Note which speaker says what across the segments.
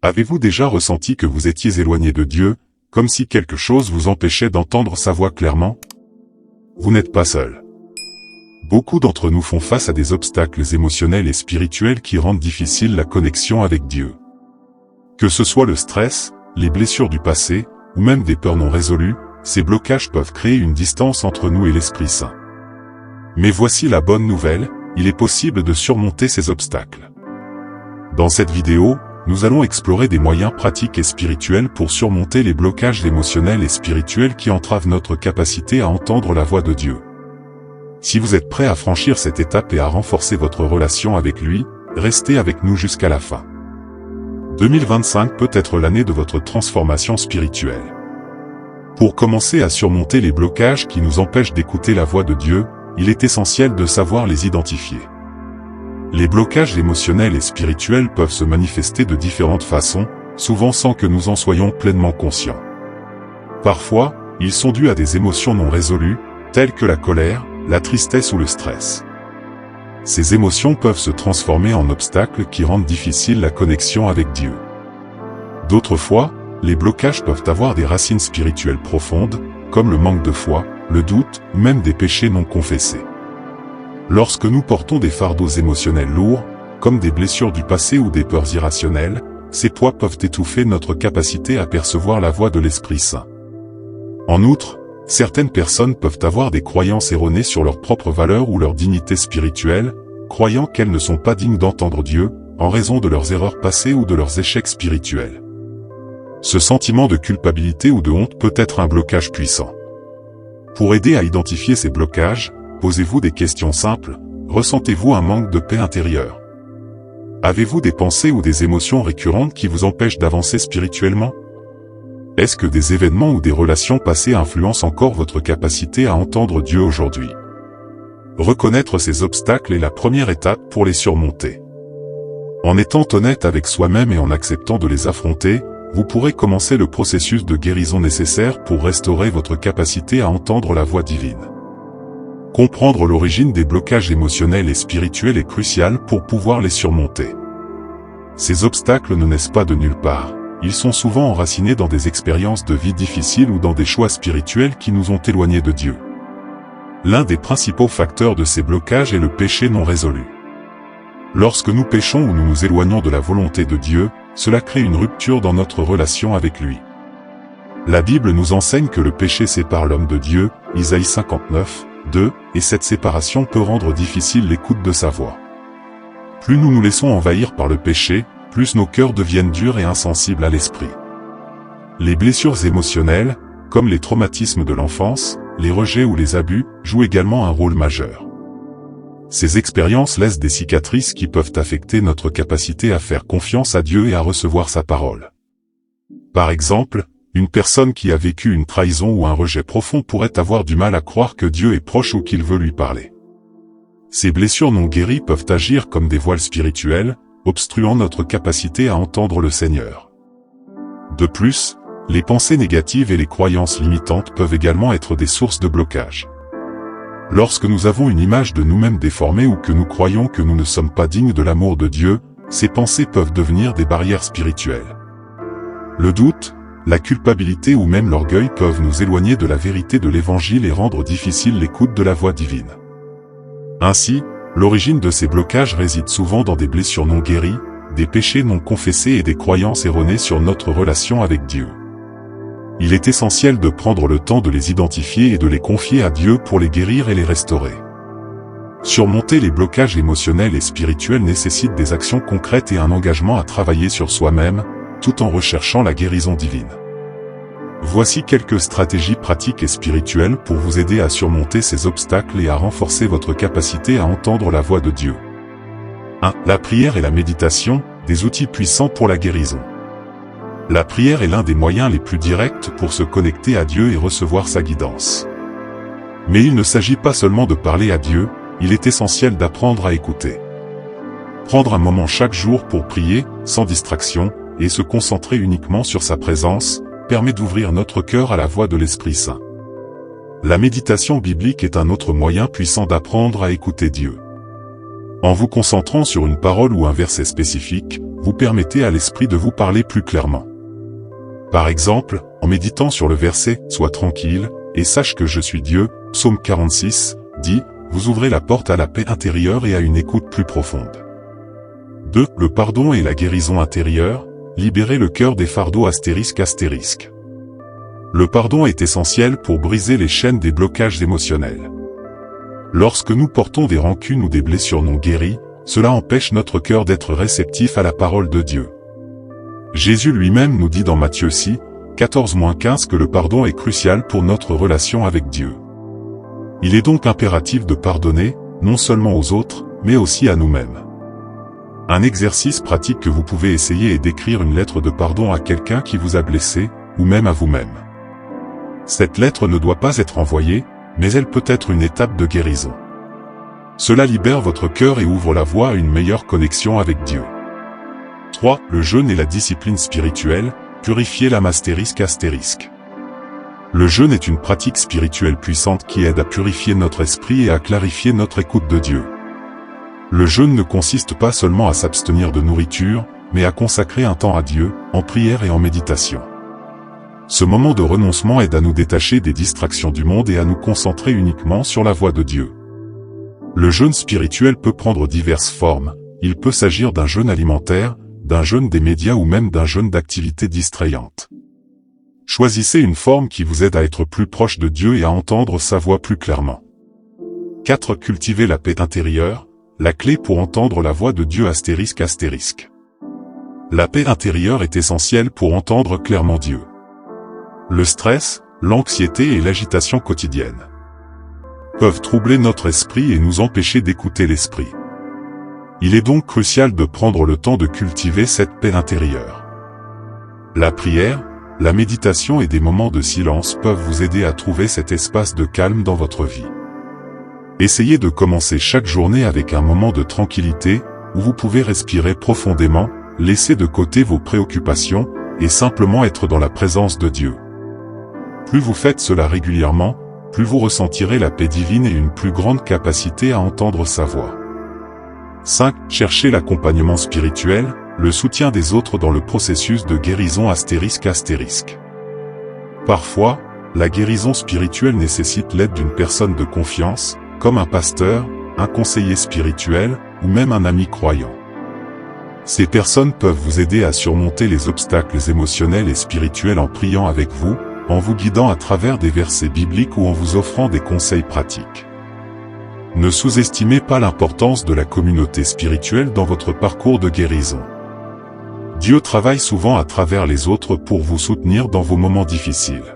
Speaker 1: Avez-vous déjà ressenti que vous étiez éloigné de Dieu, comme si quelque chose vous empêchait d'entendre sa voix clairement? Vous n'êtes pas seul. Beaucoup d'entre nous font face à des obstacles émotionnels et spirituels qui rendent difficile la connexion avec Dieu. Que ce soit le stress, les blessures du passé, ou même des peurs non résolues, ces blocages peuvent créer une distance entre nous et l'Esprit Saint. Mais voici la bonne nouvelle, il est possible de surmonter ces obstacles. Dans cette vidéo, nous allons explorer des moyens pratiques et spirituels pour surmonter les blocages émotionnels et spirituels qui entravent notre capacité à entendre la voix de Dieu. Si vous êtes prêt à franchir cette étape et à renforcer votre relation avec lui, restez avec nous jusqu'à la fin. 2025 peut être l'année de votre transformation spirituelle. Pour commencer à surmonter les blocages qui nous empêchent d'écouter la voix de Dieu, il est essentiel de savoir les identifier. Les blocages émotionnels et spirituels peuvent se manifester de différentes façons, souvent sans que nous en soyons pleinement conscients. Parfois, ils sont dus à des émotions non résolues, telles que la colère, la tristesse ou le stress. Ces émotions peuvent se transformer en obstacles qui rendent difficile la connexion avec Dieu. D'autres fois, les blocages peuvent avoir des racines spirituelles profondes, comme le manque de foi, le doute, ou même des péchés non confessés. Lorsque nous portons des fardeaux émotionnels lourds, comme des blessures du passé ou des peurs irrationnelles, ces poids peuvent étouffer notre capacité à percevoir la voix de l'Esprit Saint. En outre, certaines personnes peuvent avoir des croyances erronées sur leur propre valeur ou leur dignité spirituelle, croyant qu'elles ne sont pas dignes d'entendre Dieu, en raison de leurs erreurs passées ou de leurs échecs spirituels. Ce sentiment de culpabilité ou de honte peut être un blocage puissant. Pour aider à identifier ces blocages, posez-vous des questions simples. Ressentez-vous un manque de paix intérieure? Avez-vous des pensées ou des émotions récurrentes qui vous empêchent d'avancer spirituellement? Est-ce que des événements ou des relations passées influencent encore votre capacité à entendre Dieu aujourd'hui? Reconnaître ces obstacles est la première étape pour les surmonter. En étant honnête avec soi-même et en acceptant de les affronter, vous pourrez commencer le processus de guérison nécessaire pour restaurer votre capacité à entendre la voix divine. Comprendre l'origine des blocages émotionnels et spirituels est crucial pour pouvoir les surmonter. Ces obstacles ne naissent pas de nulle part, ils sont souvent enracinés dans des expériences de vie difficiles ou dans des choix spirituels qui nous ont éloignés de Dieu. L'un des principaux facteurs de ces blocages est le péché non résolu. Lorsque nous péchons ou nous nous éloignons de la volonté de Dieu, cela crée une rupture dans notre relation avec lui. La Bible nous enseigne que le péché sépare l'homme de Dieu, Isaïe 59, 2, et cette séparation peut rendre difficile l'écoute de sa voix. Plus nous nous laissons envahir par le péché, plus nos cœurs deviennent durs et insensibles à l'esprit. Les blessures émotionnelles, comme les traumatismes de l'enfance, les rejets ou les abus, jouent également un rôle majeur. Ces expériences laissent des cicatrices qui peuvent affecter notre capacité à faire confiance à Dieu et à recevoir sa parole. Par exemple, une personne qui a vécu une trahison ou un rejet profond pourrait avoir du mal à croire que Dieu est proche ou qu'il veut lui parler. Ces blessures non guéries peuvent agir comme des voiles spirituelles, obstruant notre capacité à entendre le Seigneur. De plus, les pensées négatives et les croyances limitantes peuvent également être des sources de blocage. Lorsque nous avons une image de nous-mêmes déformée ou que nous croyons que nous ne sommes pas dignes de l'amour de Dieu, ces pensées peuvent devenir des barrières spirituelles. Le doute, la culpabilité ou même l'orgueil peuvent nous éloigner de la vérité de l'Évangile et rendre difficile l'écoute de la voix divine. Ainsi, l'origine de ces blocages réside souvent dans des blessures non guéries, des péchés non confessés et des croyances erronées sur notre relation avec Dieu. Il est essentiel de prendre le temps de les identifier et de les confier à Dieu pour les guérir et les restaurer. Surmonter les blocages émotionnels et spirituels nécessite des actions concrètes et un engagement à travailler sur soi-même, tout en recherchant la guérison divine. Voici quelques stratégies pratiques et spirituelles pour vous aider à surmonter ces obstacles et à renforcer votre capacité à entendre la voix de Dieu. 1. La prière et la méditation, des outils puissants pour la guérison. La prière est l'un des moyens les plus directs pour se connecter à Dieu et recevoir sa guidance. Mais il ne s'agit pas seulement de parler à Dieu, il est essentiel d'apprendre à écouter. Prendre un moment chaque jour pour prier, sans distraction, et se concentrer uniquement sur sa présence, permet d'ouvrir notre cœur à la voix de l'Esprit Saint. La méditation biblique est un autre moyen puissant d'apprendre à écouter Dieu. En vous concentrant sur une parole ou un verset spécifique, vous permettez à l'esprit de vous parler plus clairement. Par exemple, en méditant sur le verset « Sois tranquille, et sache que je suis Dieu », Psaume 46, dit « Vous ouvrez la porte à la paix intérieure et à une écoute plus profonde. » 2. Le pardon et la guérison intérieure, libérez le cœur des fardeaux ****. Le pardon est essentiel pour briser les chaînes des blocages émotionnels. Lorsque nous portons des rancunes ou des blessures non guéries, cela empêche notre cœur d'être réceptif à la parole de Dieu. Jésus lui-même nous dit dans Matthieu 6, 14-15 que le pardon est crucial pour notre relation avec Dieu. Il est donc impératif de pardonner, non seulement aux autres, mais aussi à nous-mêmes. Un exercice pratique que vous pouvez essayer est d'écrire une lettre de pardon à quelqu'un qui vous a blessé, ou même à vous-même. Cette lettre ne doit pas être envoyée, mais elle peut être une étape de guérison. Cela libère votre cœur et ouvre la voie à une meilleure connexion avec Dieu. 3. Le jeûne et la discipline spirituelle, purifier l'âme ****. Le jeûne est une pratique spirituelle puissante qui aide à purifier notre esprit et à clarifier notre écoute de Dieu. Le jeûne ne consiste pas seulement à s'abstenir de nourriture, mais à consacrer un temps à Dieu, en prière et en méditation. Ce moment de renoncement aide à nous détacher des distractions du monde et à nous concentrer uniquement sur la voie de Dieu. Le jeûne spirituel peut prendre diverses formes, il peut s'agir d'un jeûne alimentaire, d'un jeûne des médias ou même d'un jeûne d'activités distrayantes. Choisissez une forme qui vous aide à être plus proche de Dieu et à entendre sa voix plus clairement. 4. Cultiver la paix intérieure, la clé pour entendre la voix de Dieu ****. La paix intérieure est essentielle pour entendre clairement Dieu. Le stress, l'anxiété et l'agitation quotidienne peuvent troubler notre esprit et nous empêcher d'écouter l'esprit. Il est donc crucial de prendre le temps de cultiver cette paix intérieure. La prière, la méditation et des moments de silence peuvent vous aider à trouver cet espace de calme dans votre vie. Essayez de commencer chaque journée avec un moment de tranquillité, où vous pouvez respirer profondément, laisser de côté vos préoccupations, et simplement être dans la présence de Dieu. Plus vous faites cela régulièrement, plus vous ressentirez la paix divine et une plus grande capacité à entendre sa voix. 5. Cherchez l'accompagnement spirituel, le soutien des autres dans le processus de guérison ***. Parfois, la guérison spirituelle nécessite l'aide d'une personne de confiance, comme un pasteur, un conseiller spirituel, ou même un ami croyant. Ces personnes peuvent vous aider à surmonter les obstacles émotionnels et spirituels en priant avec vous, en vous guidant à travers des versets bibliques ou en vous offrant des conseils pratiques. Ne sous-estimez pas l'importance de la communauté spirituelle dans votre parcours de guérison. Dieu travaille souvent à travers les autres pour vous soutenir dans vos moments difficiles.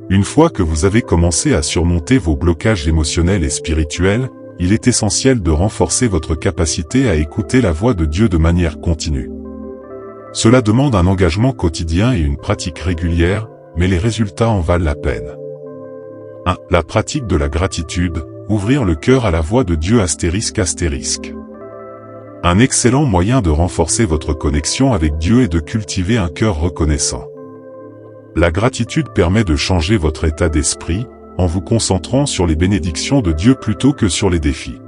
Speaker 1: Une fois que vous avez commencé à surmonter vos blocages émotionnels et spirituels, il est essentiel de renforcer votre capacité à écouter la voix de Dieu de manière continue. Cela demande un engagement quotidien et une pratique régulière, mais les résultats en valent la peine. 1. La pratique de la gratitude, ouvrir le cœur à la voix de Dieu ****. Un excellent moyen de renforcer votre connexion avec Dieu est de cultiver un cœur reconnaissant. La gratitude permet de changer votre état d'esprit, en vous concentrant sur les bénédictions de Dieu plutôt que sur les défis.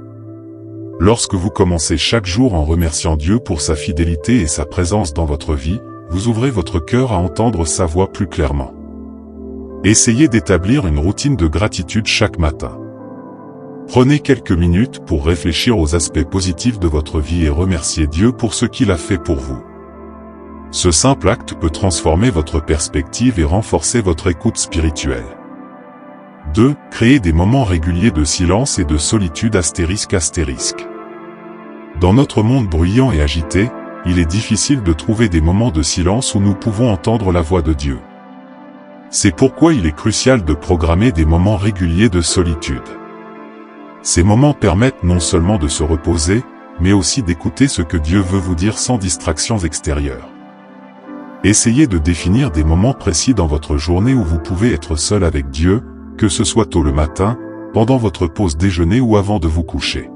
Speaker 1: Lorsque vous commencez chaque jour en remerciant Dieu pour sa fidélité et sa présence dans votre vie, vous ouvrez votre cœur à entendre sa voix plus clairement. Essayez d'établir une routine de gratitude chaque matin. Prenez quelques minutes pour réfléchir aux aspects positifs de votre vie et remercier Dieu pour ce qu'il a fait pour vous. Ce simple acte peut transformer votre perspective et renforcer votre écoute spirituelle. 2. Créez des moments réguliers de silence et de solitude ****. Dans notre monde bruyant et agité, il est difficile de trouver des moments de silence où nous pouvons entendre la voix de Dieu. C'est pourquoi il est crucial de programmer des moments réguliers de solitude. Ces moments permettent non seulement de se reposer, mais aussi d'écouter ce que Dieu veut vous dire sans distractions extérieures. Essayez de définir des moments précis dans votre journée où vous pouvez être seul avec Dieu, que ce soit tôt le matin, pendant votre pause déjeuner ou avant de vous coucher.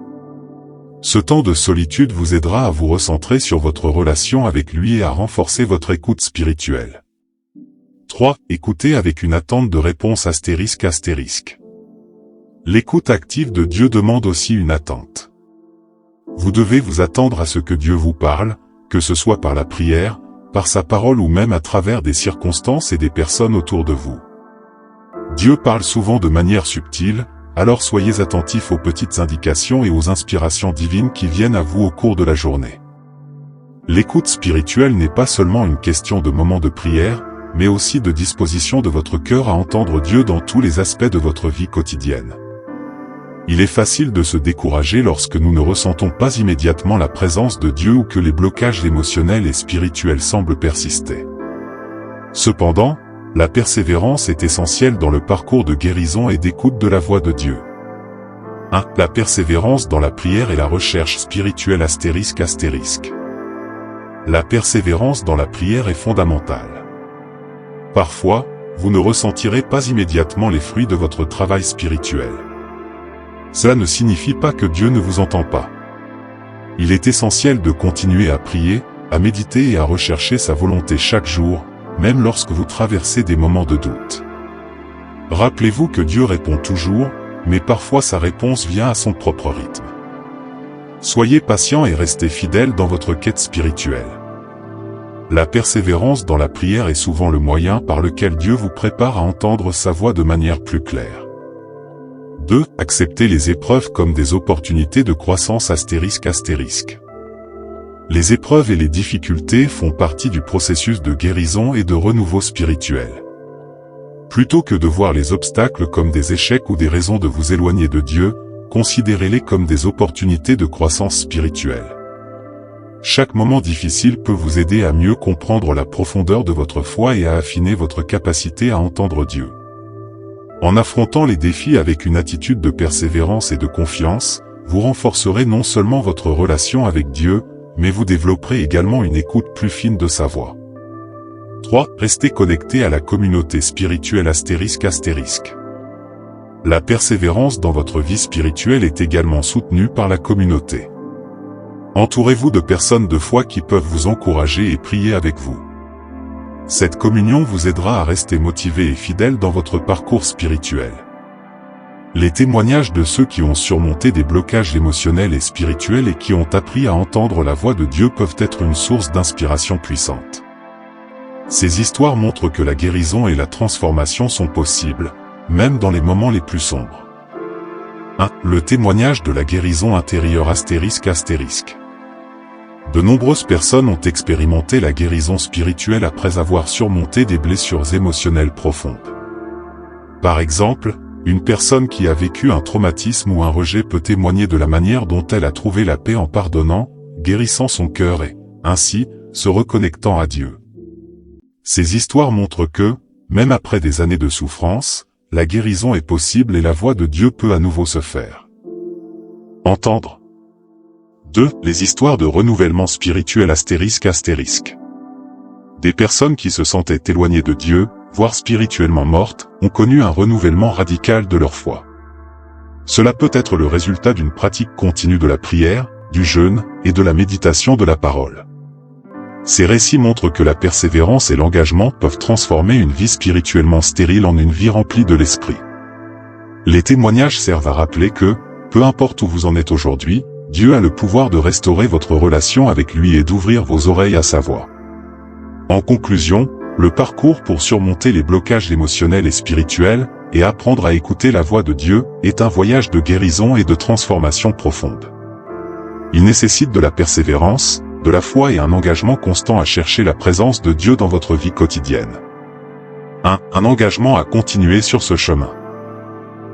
Speaker 1: Ce temps de solitude vous aidera à vous recentrer sur votre relation avec lui et à renforcer votre écoute spirituelle. 3. Écoutez avec une attente de réponse ****. L'écoute active de Dieu demande aussi une attente. Vous devez vous attendre à ce que Dieu vous parle, que ce soit par la prière, par sa parole ou même à travers des circonstances et des personnes autour de vous. Dieu parle souvent de manière subtile, alors soyez attentifs aux petites indications et aux inspirations divines qui viennent à vous au cours de la journée. L'écoute spirituelle n'est pas seulement une question de moments de prière, mais aussi de disposition de votre cœur à entendre Dieu dans tous les aspects de votre vie quotidienne. Il est facile de se décourager lorsque nous ne ressentons pas immédiatement la présence de Dieu ou que les blocages émotionnels et spirituels semblent persister. Cependant, la persévérance est essentielle dans le parcours de guérison et d'écoute de la voix de Dieu. 1. La persévérance dans la prière et la recherche spirituelle ****. La persévérance dans la prière est fondamentale. Parfois, vous ne ressentirez pas immédiatement les fruits de votre travail spirituel. Cela ne signifie pas que Dieu ne vous entend pas. Il est essentiel de continuer à prier, à méditer et à rechercher sa volonté chaque jour, même lorsque vous traversez des moments de doute. Rappelez-vous que Dieu répond toujours, mais parfois sa réponse vient à son propre rythme. Soyez patient et restez fidèle dans votre quête spirituelle. La persévérance dans la prière est souvent le moyen par lequel Dieu vous prépare à entendre sa voix de manière plus claire. 2. Acceptez les épreuves comme des opportunités de croissance ****. Les épreuves et les difficultés font partie du processus de guérison et de renouveau spirituel. Plutôt que de voir les obstacles comme des échecs ou des raisons de vous éloigner de Dieu, considérez-les comme des opportunités de croissance spirituelle. Chaque moment difficile peut vous aider à mieux comprendre la profondeur de votre foi et à affiner votre capacité à entendre Dieu. En affrontant les défis avec une attitude de persévérance et de confiance, vous renforcerez non seulement votre relation avec Dieu, mais vous développerez également une écoute plus fine de sa voix. 3. Restez connecté à la communauté spirituelle ****. La persévérance dans votre vie spirituelle est également soutenue par la communauté. Entourez-vous de personnes de foi qui peuvent vous encourager et prier avec vous. Cette communion vous aidera à rester motivé et fidèle dans votre parcours spirituel. Les témoignages de ceux qui ont surmonté des blocages émotionnels et spirituels et qui ont appris à entendre la voix de Dieu peuvent être une source d'inspiration puissante. Ces histoires montrent que la guérison et la transformation sont possibles, même dans les moments les plus sombres. 1. Le témoignage de la guérison intérieure ****. De nombreuses personnes ont expérimenté la guérison spirituelle après avoir surmonté des blessures émotionnelles profondes. Par exemple, une personne qui a vécu un traumatisme ou un rejet peut témoigner de la manière dont elle a trouvé la paix en pardonnant, guérissant son cœur et, ainsi, se reconnectant à Dieu. Ces histoires montrent que, même après des années de souffrance, la guérison est possible et la voix de Dieu peut à nouveau se faire entendre. 2. Les histoires de renouvellement spirituel ****. Des personnes qui se sentaient éloignées de Dieu, voire spirituellement mortes, ont connu un renouvellement radical de leur foi. Cela peut être le résultat d'une pratique continue de la prière, du jeûne et de la méditation de la parole. Ces récits montrent que la persévérance et l'engagement peuvent transformer une vie spirituellement stérile en une vie remplie de l'esprit. Les témoignages servent à rappeler que, peu importe où vous en êtes aujourd'hui, Dieu a le pouvoir de restaurer votre relation avec lui et d'ouvrir vos oreilles à sa voix. En conclusion, le parcours pour surmonter les blocages émotionnels et spirituels, et apprendre à écouter la voix de Dieu, est un voyage de guérison et de transformation profonde. Il nécessite de la persévérance, de la foi et un engagement constant à chercher la présence de Dieu dans votre vie quotidienne. 1. Un engagement à continuer sur ce chemin.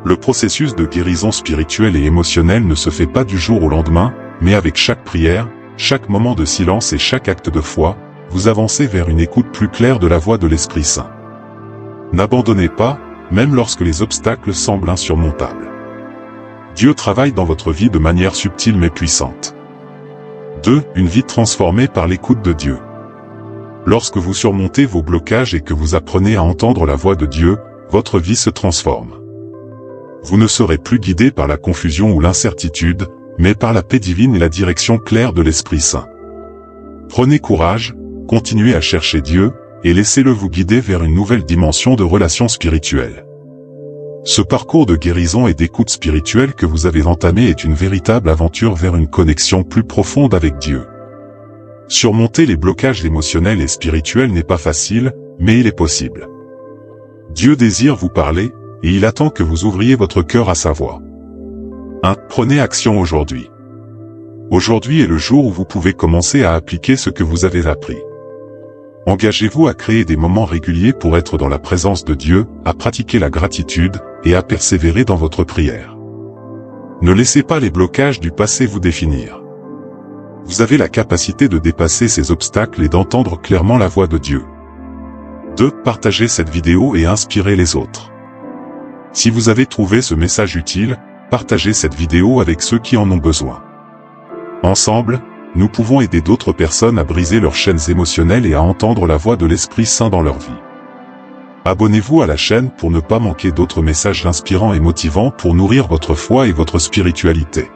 Speaker 1: Le processus de guérison spirituelle et émotionnelle ne se fait pas du jour au lendemain, mais avec chaque prière, chaque moment de silence et chaque acte de foi, vous avancez vers une écoute plus claire de la voix de l'Esprit Saint. N'abandonnez pas, même lorsque les obstacles semblent insurmontables. Dieu travaille dans votre vie de manière subtile mais puissante. 2. Une vie transformée par l'écoute de Dieu. Lorsque vous surmontez vos blocages et que vous apprenez à entendre la voix de Dieu, votre vie se transforme. Vous ne serez plus guidé par la confusion ou l'incertitude, mais par la paix divine et la direction claire de l'Esprit Saint. Prenez courage, continuez à chercher Dieu, et laissez-le vous guider vers une nouvelle dimension de relation spirituelle. Ce parcours de guérison et d'écoute spirituelle que vous avez entamé est une véritable aventure vers une connexion plus profonde avec Dieu. Surmonter les blocages émotionnels et spirituels n'est pas facile, mais il est possible. Dieu désire vous parler, et il attend que vous ouvriez votre cœur à sa voix. 1. Prenez action aujourd'hui. Aujourd'hui est le jour où vous pouvez commencer à appliquer ce que vous avez appris. Engagez-vous à créer des moments réguliers pour être dans la présence de Dieu, à pratiquer la gratitude, et à persévérer dans votre prière. Ne laissez pas les blocages du passé vous définir. Vous avez la capacité de dépasser ces obstacles et d'entendre clairement la voix de Dieu. 2. Partagez cette vidéo et inspirez les autres. Si vous avez trouvé ce message utile, partagez cette vidéo avec ceux qui en ont besoin. Ensemble, nous pouvons aider d'autres personnes à briser leurs chaînes émotionnelles et à entendre la voix de l'Esprit Saint dans leur vie. Abonnez-vous à la chaîne pour ne pas manquer d'autres messages inspirants et motivants pour nourrir votre foi et votre spiritualité.